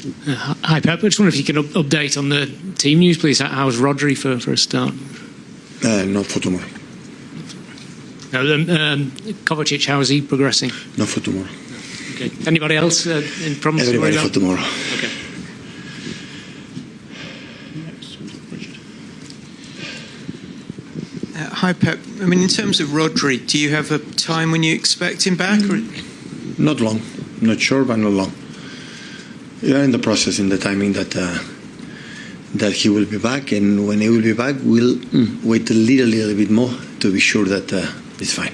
Hi Pep, I just wonder if you could update on the team news, please. How's Rodri for a start? Not for tomorrow. Kovacic, how is he progressing? Not for tomorrow. Okay. Anybody else in problems? Everybody for tomorrow. Okay. Hi Pep. I mean, in terms of Rodri, do you have a time when you expect him back? Or? Not long. Not sure, but not long. We are in the process, in the timing that he will be back, and when he will be back, we'll wait a little bit more to be sure that it's fine.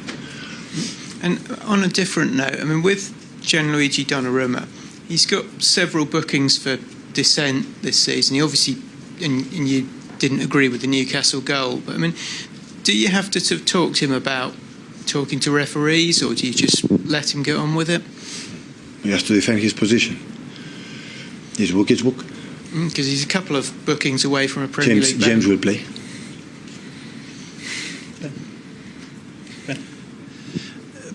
And on a different note, I mean, with Gianluigi Donnarumma, he's got several bookings for dissent this season. He obviously, and you didn't agree with the Newcastle goal, but I mean, do you have to sort of talk to him about talking to referees, or do you just let him get on with it? He has to defend his position. His book is book. Because he's a couple of bookings away from a Premier League. James will play.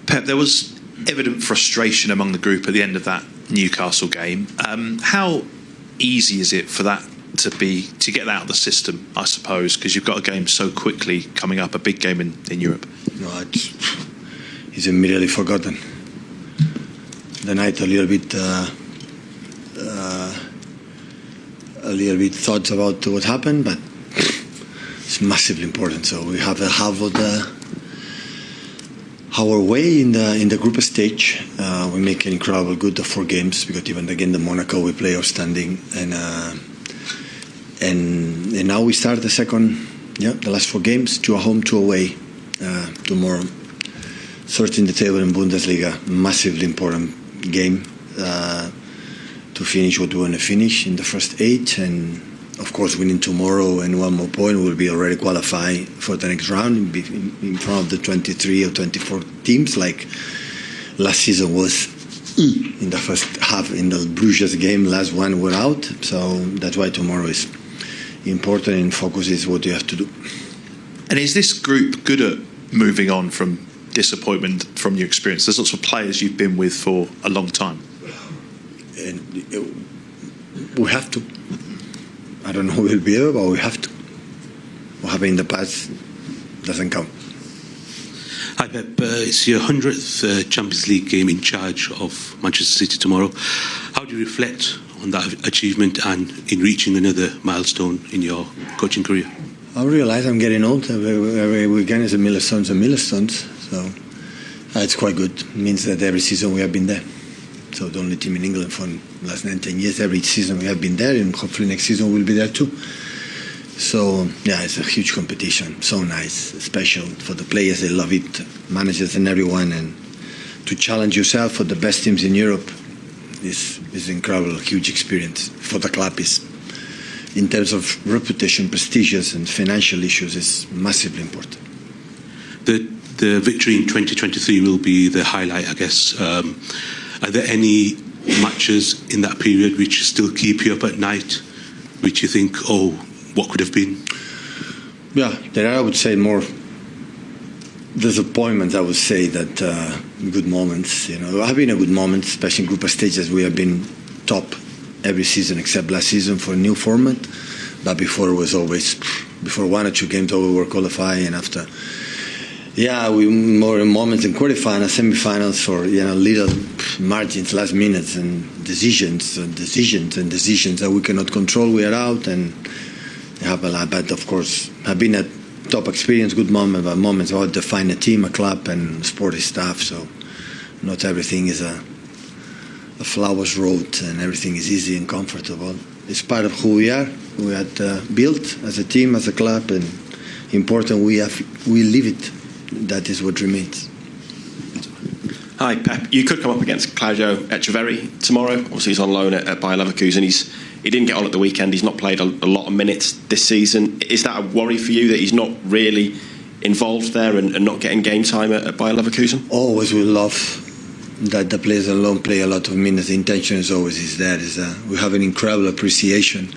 Pep, there was evident frustration among the group at the end of that Newcastle game. How easy is it for that to get that out of the system, I suppose, because you've got a game so quickly coming up, a big game in Europe? No, it's immediately forgotten. The night a little bit thoughts about what happened, but it's massively important. So we have a half of our way in the group stage. We make an incredible good 4 games, because even again the Monaco we play outstanding, and now we start the last 4 games, 2 at home, 2 away tomorrow. 13 the table in Bundesliga, massively important game to finish what we want to finish in the first 8, and of course winning tomorrow and 1 more point will be already qualified for the next round in front of the 23 or 24 teams like last season was in the first half. In the Bruges game, last one were out, so that's why tomorrow is important, and focus is what you have to do. And is this group good at moving on from disappointment from your experience? There's lots of players you've been with for a long time. And we have to. I don't know who will be able, but we have to. What happened in the past doesn't count. Hi Pep, it's your 100th Champions League game in charge of Manchester City tomorrow. How do you reflect on that achievement and in reaching another milestone in your coaching career? I realize I'm getting old. Every weekend is a milestone, so it's quite good. It means that every season we have been there. So the only team in England for the last 19 years, every season we have been there, and hopefully next season we'll be there too. So yeah, it's a huge competition. So nice, special for the players. They love it, managers and everyone. And to challenge yourself for the best teams in Europe is incredible, huge experience for the club. Is in terms of reputation, prestigious and financial issues, is massively important. The victory in 2023 will be the highlight, I guess. Are there any matches in that period which still keep you up at night, which you think, oh, what could have been? Yeah, there are, I would say, more disappointments. I would say that good moments. Have been a good moment, especially in group stages. We have been top every season except last season for a new format. But before it was always, before 1 or 2 games, we were qualifying, and after. Yeah, we more moments in quarterfinals, semifinals for little margins, last minutes, and decisions that we cannot control. We are out, and they have a lot. But of course, have been a top experience, good moment, but moments about define a team, a club, and sporty stuff. So not everything is a flowers road, and everything is easy and comfortable. It's part of who we are. We had built as a team, as a club, and important we live it. That is what remains. Hi, Pep. You could come up against Claudio Echeverri tomorrow. Obviously, he's on loan at Bayer Leverkusen. He didn't get on at the weekend. He's not played a lot of minutes this season. Is that a worry for you that he's not really involved there and not getting game time at Bayer Leverkusen? Always we love that the players alone play a lot of minutes. The intention is always there. We have an incredible appreciation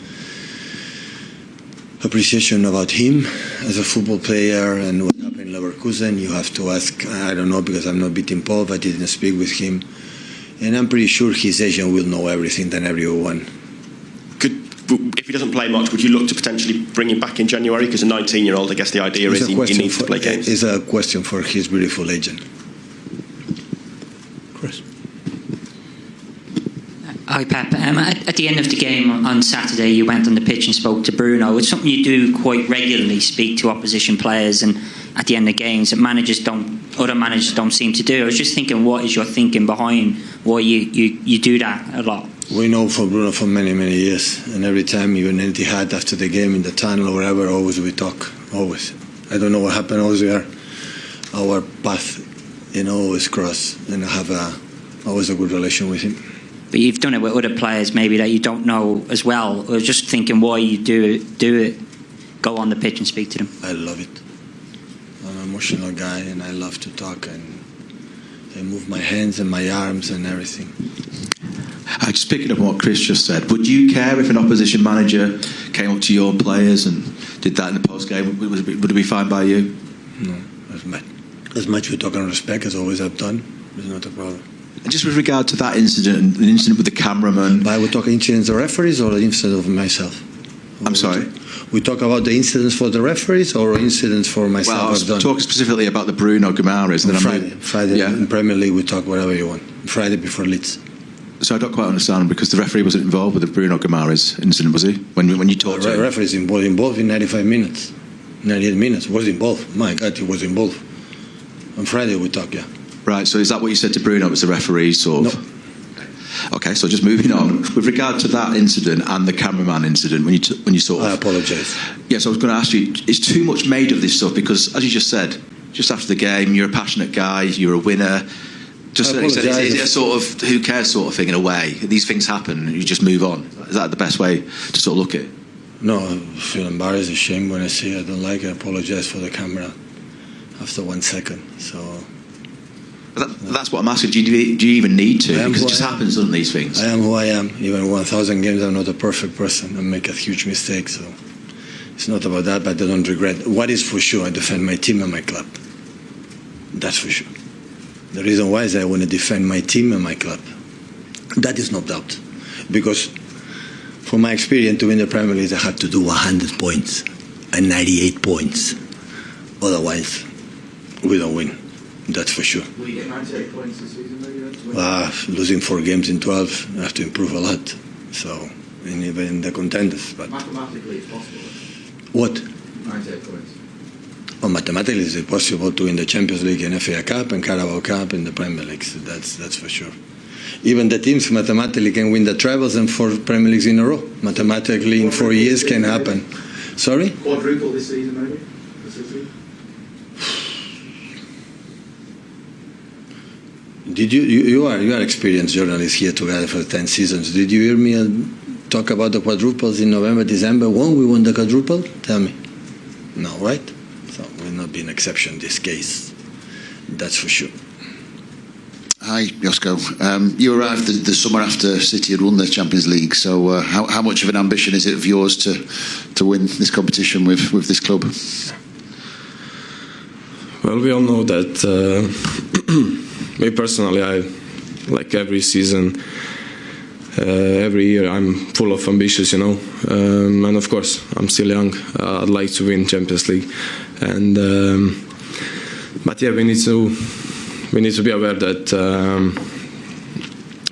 about him as a football player and what happened in Leverkusen. You have to ask, I don't know, because I'm not a bit involved. I didn't speak with him. And I'm pretty sure his agent will know everything than everyone if he doesn't play much, would you look to potentially bring him back in January? Because a 19-year-old, I guess the idea is he needs to play games. It's a question for his beautiful agent. Chris. Hi, Pep. At the end of the game on Saturday, you went on the pitch and spoke to Bruno. It's something you do quite regularly, speak to opposition players, and at the end of games, that other managers don't seem to do. I was just thinking, what is your thinking behind why you do that a lot? We know for Bruno for many, many years, and every time, even in Etihad after the game in the tunnel or wherever, always we talk. Always. I don't know what happened. Always our path, always cross, and I have always a good relation with him. But you've done it with other players maybe that you don't know as well. I was just thinking why you do it. Go on the pitch and speak to them. I love it. I'm an emotional guy, and I love to talk, and I move my hands and my arms and everything. Just picking up on what Chris just said, would you care if an opposition manager came up to your players and did that in the post-game? Would it be fine by you? No, as much we talk on respect as always I've done. It's not a problem. And just with regard to that incident, the incident with the cameraman... But we talk incidents of referees or the incident of myself? I'm sorry? We talk about the incidents for the referees or incidents for myself? Well, I was talking specifically about the Bruno Guimaraes. Friday in Premier League we talk whatever you want. Friday before Leeds. So I don't quite understand, because the referee wasn't involved with the Bruno Guimaraes incident, was he? When you talked to him? The referee is involved in 95 minutes. 98 minutes. Was involved. My God, he was involved. On Friday we talk, yeah. Right, so is that what you said to Bruno, was the referee sort of? No. Okay, so just moving on. With regard to that incident and the cameraman incident, when you sort of... I apologise. Yes, I was going to ask you, is too much made of this stuff? Because, as you just said, just after the game, you're a passionate guy, you're a winner. Just is it a sort of who cares sort of thing in a way? These things happen, you just move on. Is that the best way to sort of look at it? No, I feel embarrassed, ashamed when I see it. I don't like it. I apologise for the camera after 1 second. So... That's what I'm asking. Do you even need to? Because it just happens, doesn't these things? I am who I am. Even 1,000 games, I'm not a perfect person. I make a huge mistake. So it's not about that, but I don't regret. What is for sure, I defend my team and my club. That's for sure. The reason why is I want to defend my team and my club. That is no doubt. Because from my experience to win the Premier League, I had to do 100 points and 98 points. Otherwise, we don't win. That's for sure. Will you get 98 points this season, maybe? Losing 4 games in 12, I have to improve a lot. So, and even in the contenders. But mathematically, it's possible. What? 98 points. Well, mathematically, it's possible to win the Champions League and FA Cup and Carabao Cup and the Premier League. So that's for sure. Even the teams mathematically can win the trebles and 4 Premier Leagues in a row. Mathematically, in 4 years can happen. Sorry? Quadruple this season, maybe? Did you are experienced journalist here together for 10 seasons. Did you hear me talk about the quadruples in November, December when we won the quadruple? Tell me. No, right? So will not be an exception in this case. That's for sure. Hi, Josko. You arrived the summer after City had won the Champions League. So how much of an ambition is it of yours to win this competition with this club? Well, we all know that. Me personally, I like every season, every year I'm full of ambitions, and of course I'm still young. I'd like to win Champions League, and but yeah, we need to be aware that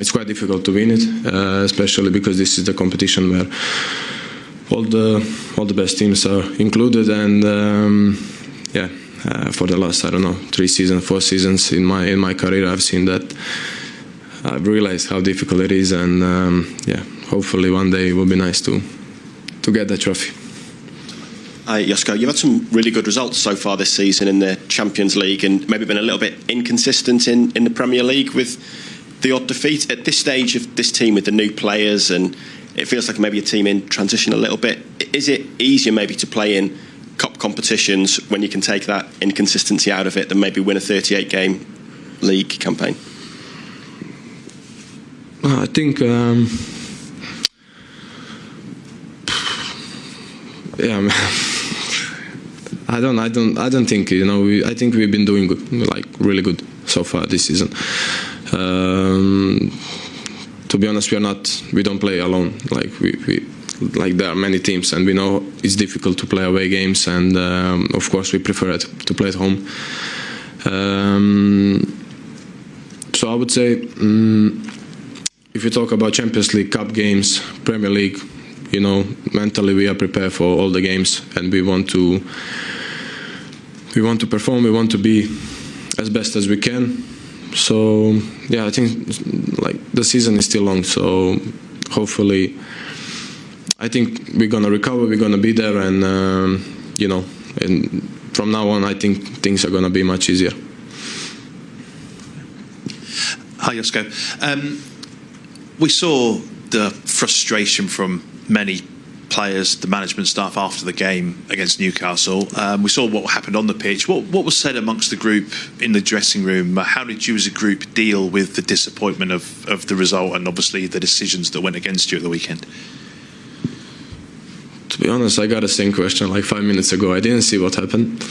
it's quite difficult to win it, especially because this is the competition where all the best teams are included, and yeah. For the last, 3 seasons, 4 seasons in my career, I've seen that. I've realized how difficult it is, and hopefully one day it will be nice to get the trophy. Hi, Josko. You've had some really good results so far this season in the Champions League, and maybe been a little bit inconsistent in the Premier League with the odd defeat. At this stage of this team with the new players, and it feels like maybe a team in transition a little bit, is it easier maybe to play in cup competitions when you can take that inconsistency out of it than maybe win a 38-game league campaign? I think I don't think I think we've been doing good, like really good so far this season. To be honest, we don't play alone. Like we like there are many teams, and we know it's difficult to play away games, and of course we prefer it to play at home. So I would say, if you talk about Champions League, Cup games, Premier League, mentally we are prepared for all the games, and we want to perform. We want to be as best as we can. So yeah, I think like the season is still long. So hopefully, I think we're gonna recover. We're gonna be there, and and from now on, I think things are gonna be much easier. Hi, Josko. We saw the frustration from many players, the management staff after the game against Newcastle. We saw what happened on the pitch. What was said amongst the group in the dressing room? How did you as a group deal with the disappointment of the result and obviously the decisions that went against you at the weekend? To be honest, I got the same question like 5 minutes ago. I didn't see what happened.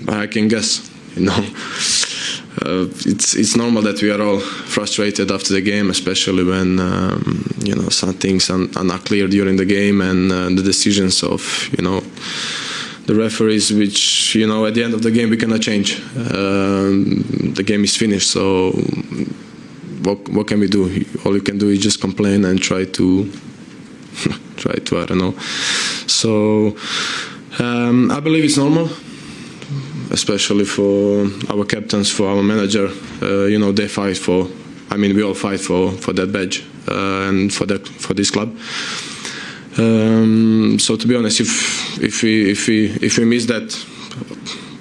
I can guess, it's normal that we are all frustrated after the game, especially when some things are not clear during the game, and the decisions of the referees, which at the end of the game we cannot change. The game is finished, so what can we do? All you can do is just complain and try to I don't know. So I believe it's normal, especially for our captains, for our manager. They fight for. I mean, we all fight for that badge and for this club. So to be honest, if we miss that,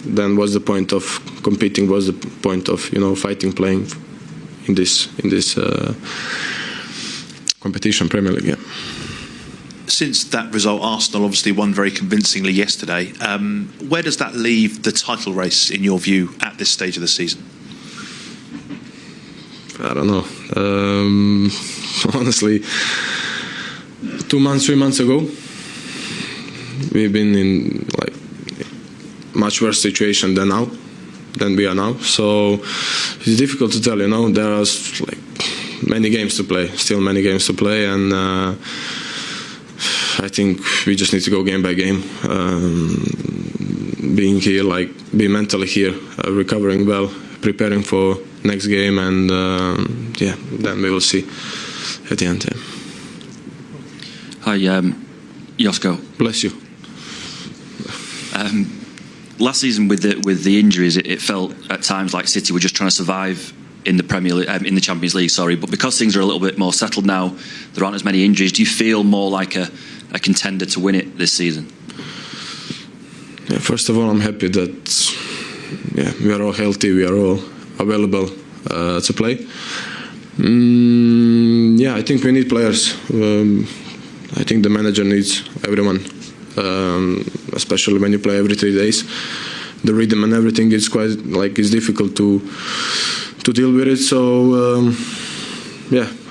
then what's the point of competing? What's the point of fighting, playing in this competition, Premier League? Yeah. Since that result, Arsenal obviously won very convincingly yesterday. Where does that leave the title race, in your view, at this stage of the season? I don't know. Honestly, 3 months ago, we've been in much worse situation than we are now. So it's difficult to tell. There are many games to play, and I think we just need to go game by game, being here, be mentally here, recovering well, preparing for next game, and then we will see at the end. Yeah. Hi, Josko. Bless you. Last season with the injuries, it felt at times like City were just trying to survive in the Premier League, in the Champions League. Sorry, but because things are a little bit more settled now, there aren't as many injuries. Do you feel more like a contender to win it this season? Yeah, first of all, I'm happy that we are all healthy, we are all available to play. I think we need players. I think the manager needs everyone, especially when you play every 3 days. The rhythm and everything is quite it's difficult to deal with it. So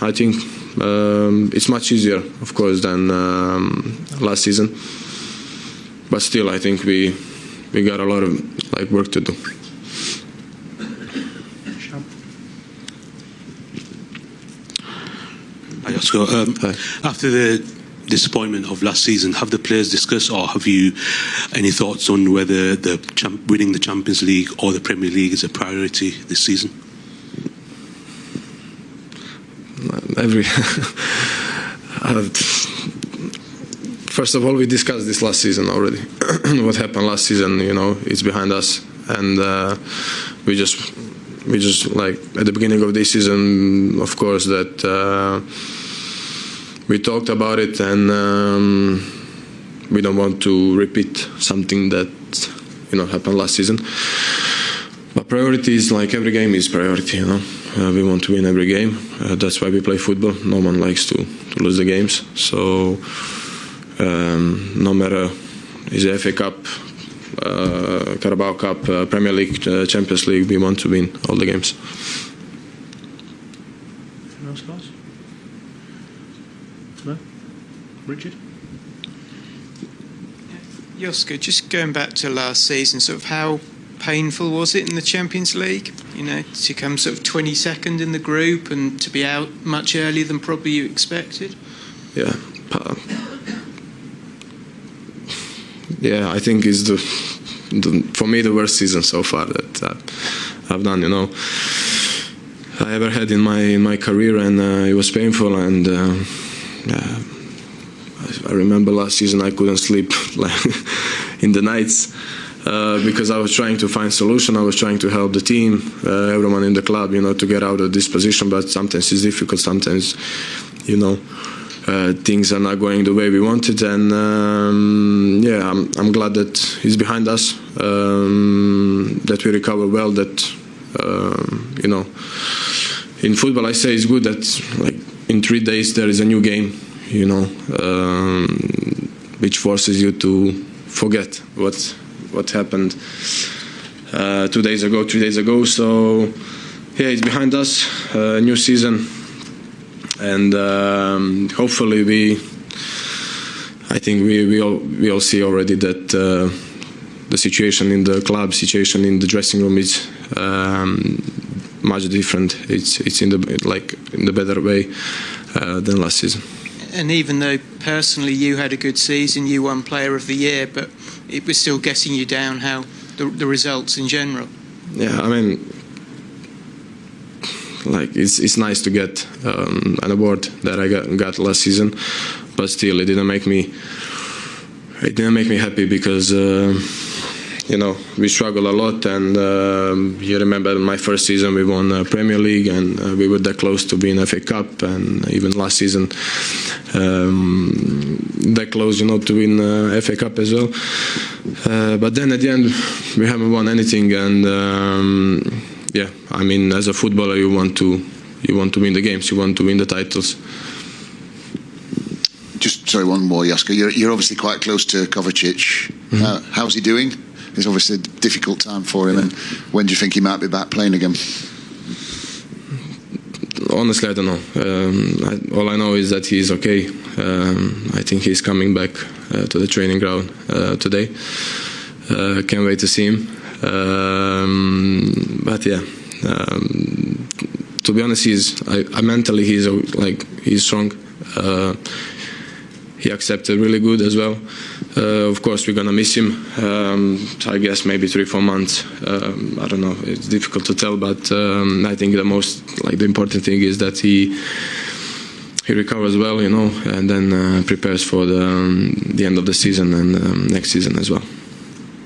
I think it's much easier, of course, than last season. But still, I think we got a lot of work to do. Hi, Josko. After the disappointment of last season, have the players discussed, or have you any thoughts on whether winning the Champions League or the Premier League is a priority this season? First of all, we discussed this last season already. What happened last season, it's behind us, and we just at the beginning of this season, of course, that we talked about it, and we don't want to repeat something that happened last season. But priority is every game is priority. We want to win every game. That's why we play football. No one likes to lose the games. So no matter is the FA Cup, Carabao Cup, Premier League, Champions League, we want to win all the games. Anyone else, guys? No? Richard? Josko, just going back to last season, sort of how painful was it in the Champions League? to come sort of 22nd in the group and to be out much earlier than probably you expected? Yeah. I think it's for me the worst season so far that I've done. I ever had in my career, and it was painful. And I remember last season I couldn't sleep in the nights because I was trying to find solution. I was trying to help the team, everyone in the club, to get out of this position. But sometimes it's difficult. Sometimes, things are not going the way we wanted, and I'm glad that it's behind us, that we recover well, that in football I say it's good that like in 3 days there is a new game, which forces you to forget what happened 2 days ago, 3 days ago. So it's behind us, new season. And hopefully I think we all see already that the situation in the club, situation in the dressing room is much different. It's in the better way than last season. And even though personally you had a good season, you won Player of the Year, but it was still getting you down. How the results in general? Yeah, I mean, it's nice to get an award that I got last season, but still it didn't make me happy because we struggled a lot, and you remember my first season we won Premier League, and we were that close to being FA Cup, and even last season that close to win FA Cup as well. But then at the end we haven't won anything, and I mean, as a footballer, you want to win the games, you want to win the titles. Just sorry, one more, Josko. You're obviously quite close to Kovacic. Mm-hmm. How's he doing? It's obviously a difficult time for him. And when do you think he might be back playing again? Honestly, I don't know. All I know is that he's okay. I think he's coming back to the training ground today. Can't wait to see him. But to be honest, mentally he's strong. He accepted really good as well. Of course, we're gonna miss him. I guess maybe 3-4 months. I don't know. It's difficult to tell, but I think the important thing is that he recovers well, and then prepares for the end of the season and next season as well.